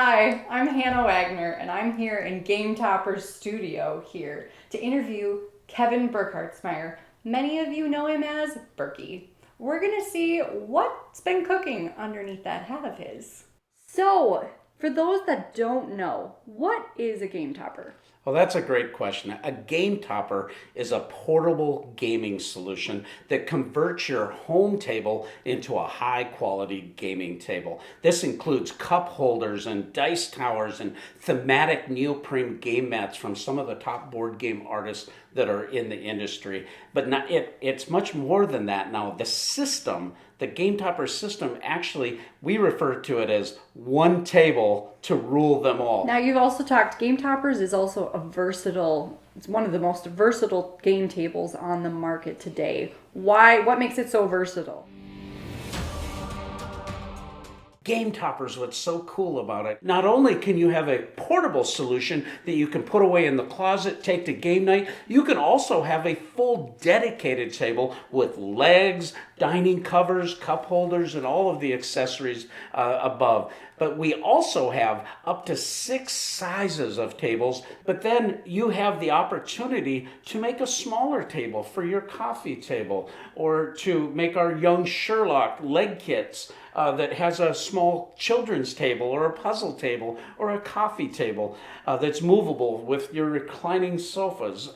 Hi, I'm Hannah Wagner, and I'm here in Game Topper's studio here to interview Kevin Burkhartsmeyer. Many of you know him as Berkey. We're gonna see what's been cooking underneath that hat of his. So, for those that don't know, what is a Game Topper? Well, that's a great question. A game topper is a portable gaming solution that converts your home table into a high quality gaming table. This includes cup holders and dice towers and thematic neoprene game mats from some of the top board game artists that are in the industry. But it's much more than that now. The Game Topper system, actually, we refer to it as one table to rule them all. Now, you've also talked, Game Toppers is also it's one of the most versatile game tables on the market today. What makes it so versatile? Game Toppers, what's so cool about it, not only can you have a portable solution that you can put away in the closet, take to game night, you can also have a full dedicated table with legs, dining covers, cup holders, and all of the accessories above. But we also have up to 6 sizes of tables, but then you have the opportunity to make a smaller table for your coffee table, or to make our young Sherlock leg kits that has a small children's table or a puzzle table or a coffee table that's movable with your reclining sofas.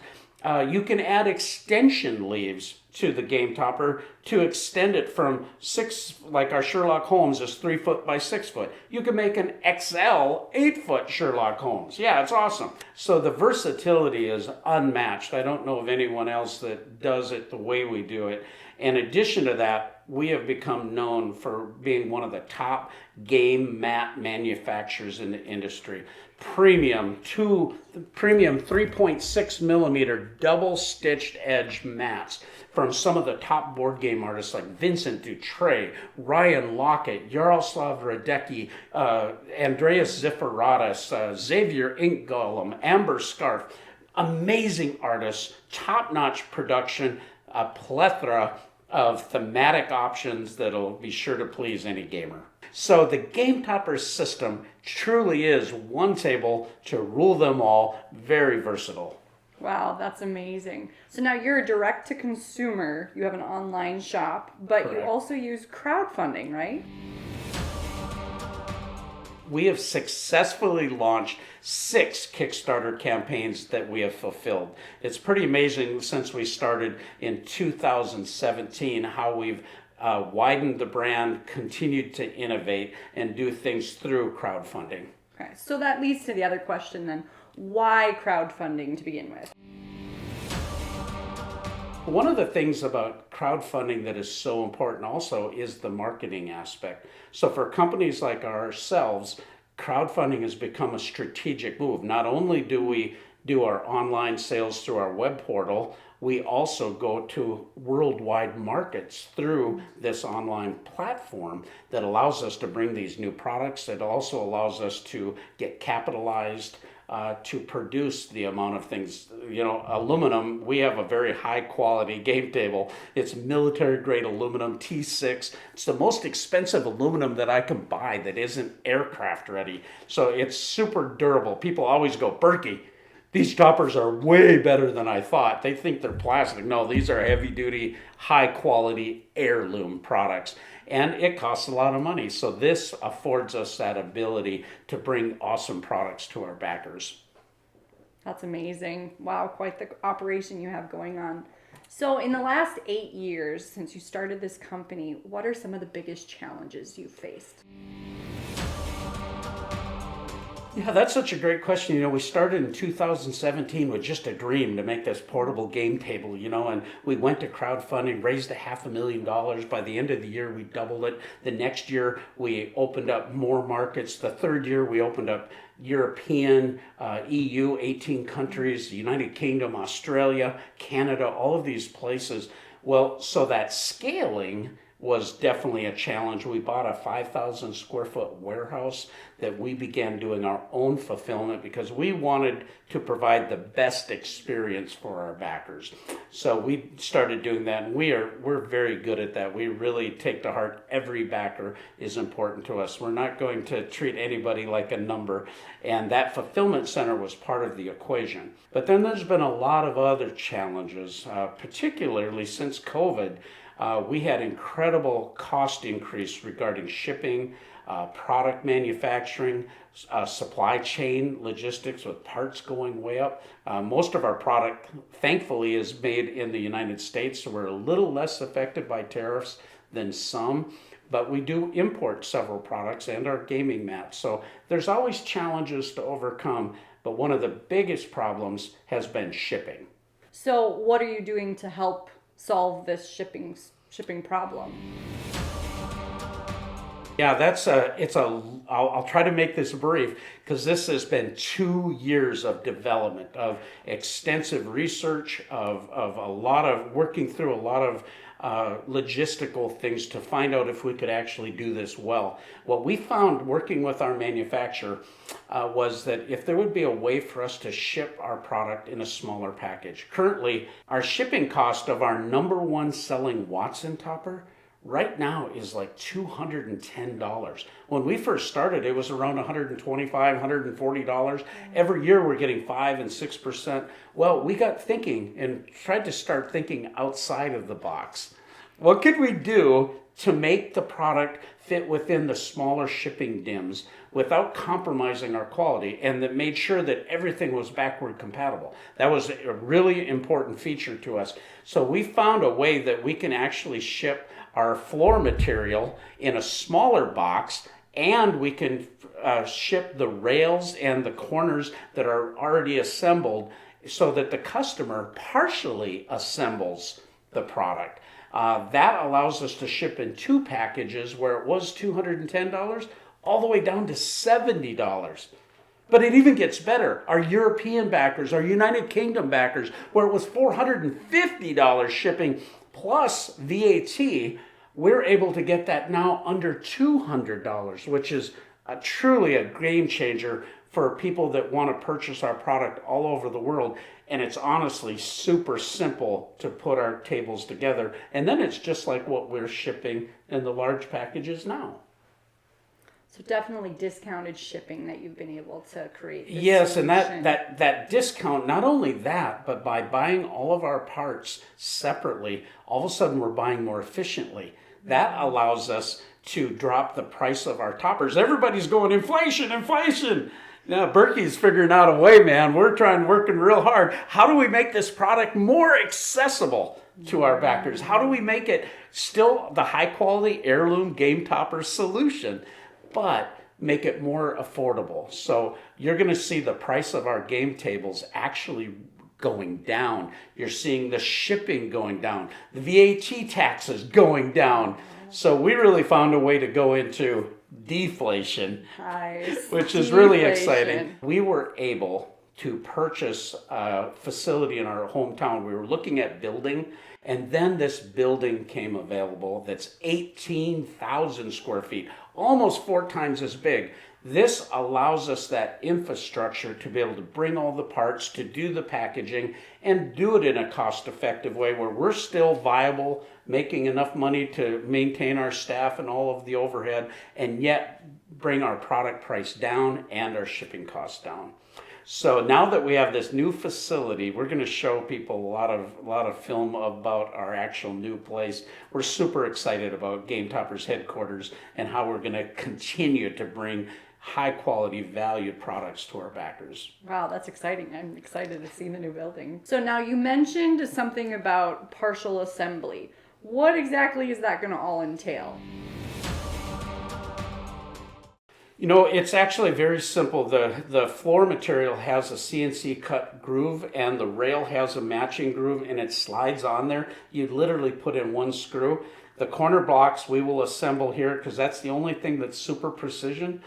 You can add extension leaves to the Game Topper to extend it from 6, like our Sherlock Holmes is 3 foot by 6 foot. You can make an XL 8-foot Sherlock Holmes. Yeah, it's awesome. So the versatility is unmatched. I don't know of anyone else that does it the way we do it. In addition to that, we have become known for being one of the top game mat manufacturers in the industry. Premium 3.6 millimeter double stitched edge mats from some of the top board game artists like Vincent Dutray, Ryan Lockett, Yaroslav Radecki, Andreas Ziferatis, Xavier Ink Golem, Amber Scarf. Amazing artists, top-notch production, a plethora of thematic options that'll be sure to please any gamer. So the Game Topper system truly is one table to rule them all, very versatile. Wow, that's amazing. So now you're a direct to consumer, you have an online shop, but Correct. You also use crowdfunding, right? We have successfully launched 6 Kickstarter campaigns that we have fulfilled. It's pretty amazing since we started in 2017 how we've widened the brand, continued to innovate, and do things through crowdfunding. Okay, so that leads to the other question then. Why crowdfunding to begin with? One of the things about crowdfunding that is so important also is the marketing aspect. So for companies like ourselves, crowdfunding has become a strategic move. Not only do we do our online sales through our web portal, we also go to worldwide markets through this online platform that allows us to bring these new products. It also allows us to get capitalized to produce the amount of things. You know, aluminum, we have a very high quality game table. It's military grade aluminum, T6. It's the most expensive aluminum that I can buy that isn't aircraft ready. So it's super durable. People always go, Berkey, these toppers are way better than I thought. They think they're plastic. No, these are heavy duty, high quality heirloom products. And it costs a lot of money. So this affords us that ability to bring awesome products to our backers. That's amazing. Wow, quite the operation you have going on. So in the last 8 years since you started this company, what are some of the biggest challenges you've faced? Yeah, that's such a great question. You know, we started in 2017 with just a dream to make this portable game table, and we went to crowdfunding, raised $500,000. By the end of the year, we doubled it. The next year, we opened up more markets. The third year, we opened up European, EU, 18 countries, the United Kingdom, Australia, Canada, all of these places. Well, so that scaling was definitely a challenge. We bought a 5,000 square foot warehouse that we began doing our own fulfillment because we wanted to provide the best experience for our backers. So we started doing that, and we're very good at that. We really take to heart every backer is important to us. We're not going to treat anybody like a number, and that fulfillment center was part of the equation. But then there's been a lot of other challenges, particularly since COVID. We had incredible cost increase regarding shipping, product manufacturing, supply chain logistics with parts going way up. Most of our product, thankfully, is made in the United States, so we're a little less affected by tariffs than some. But we do import several products and our gaming mats. So there's always challenges to overcome, but one of the biggest problems has been shipping. So what are you doing to help solve this shipping problem? Yeah, I'll try to make this brief because this has been 2 years of development, of extensive research, of a lot of working through a lot of logistical things to find out if we could actually do this well. What we found working with our manufacturer was that if there would be a way for us to ship our product in a smaller package. Currently, our shipping cost of our number one selling Watson topper right now is like $210. When we first started, it was around $125, $140. Every year we're getting 5 and 6%. Well, we got thinking and tried to start thinking outside of the box. What could we do to make the product fit within the smaller shipping DIMs without compromising our quality, and that made sure that everything was backward compatible? That was a really important feature to us. So we found a way that we can actually ship our floor material in a smaller box, and we can ship the rails and the corners that are already assembled so that the customer partially assembles the product. That allows us to ship in 2 packages where it was $210 all the way down to $70. But it even gets better. Our European backers, our United Kingdom backers, where it was $450 shipping plus VAT, we're able to get that now under $200, which is truly a game changer for people that want to purchase our product all over the world. And it's honestly super simple to put our tables together. And then it's just like what we're shipping in the large packages now. So definitely discounted shipping that you've been able to create. Yes, solution. and that discount, not only that, but by buying all of our parts separately, all of a sudden we're buying more efficiently. That allows us to drop the price of our toppers. Everybody's going, inflation, inflation. Now, Berkey's figuring out a way, man. We're working real hard. How do we make this product more accessible to our backers? How do we make it still the high quality heirloom game topper solution, but make it more affordable? So you're going to see the price of our game tables actually going down. You're seeing the shipping going down, the VAT taxes going down. So we really found a way to go into deflation, Nice. which is really exciting. We were able to purchase a facility in our hometown. We were looking at building, and then this building came available that's 18,000 square feet, almost 4 times as big. This allows us that infrastructure to be able to bring all the parts, to do the packaging, and do it in a cost-effective way where we're still viable, making enough money to maintain our staff and all of the overhead, and yet bring our product price down and our shipping costs down. So now that we have this new facility, we're going to show people a lot of film about our actual new place. We're super excited about Game Topper's headquarters and how we're going to continue to bring high quality valued products to our backers. Wow, that's exciting. I'm excited to see the new building. So now you mentioned something about partial assembly. What exactly is that going to all entail? You know, it's actually very simple. The floor material has a CNC cut groove, and the rail has a matching groove, and it slides on there. You literally put in 1 screw. The corner blocks we will assemble here because that's the only thing that's super precision.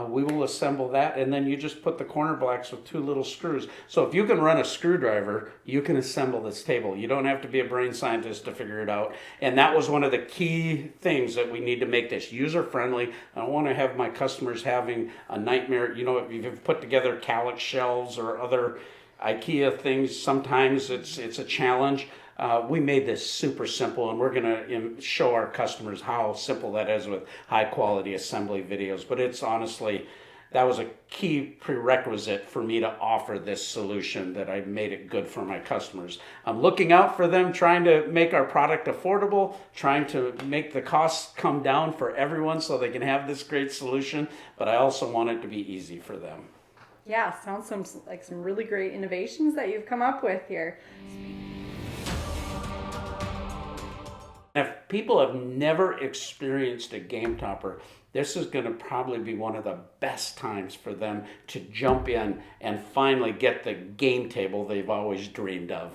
We will assemble that, and then you just put the corner blocks with 2 little screws. So if you can run a screwdriver, you can assemble this table. You don't have to be a brain scientist to figure it out. And that was one of the key things that we need to make this user-friendly. I don't want to have my customers having a nightmare. You know, if you've put together calyx shelves or other IKEA things, sometimes it's a challenge. We made this super simple, and we're going to show our customers how simple that is with high quality assembly videos. But it's honestly, that was a key prerequisite for me to offer this solution, that I made it good for my customers. I'm looking out for them, trying to make our product affordable, trying to make the costs come down for everyone so they can have this great solution, but I also want it to be easy for them. Yeah, sounds like some really great innovations that you've come up with here. If people have never experienced a game topper, this is going to probably be one of the best times for them to jump in and finally get the game table they've always dreamed of.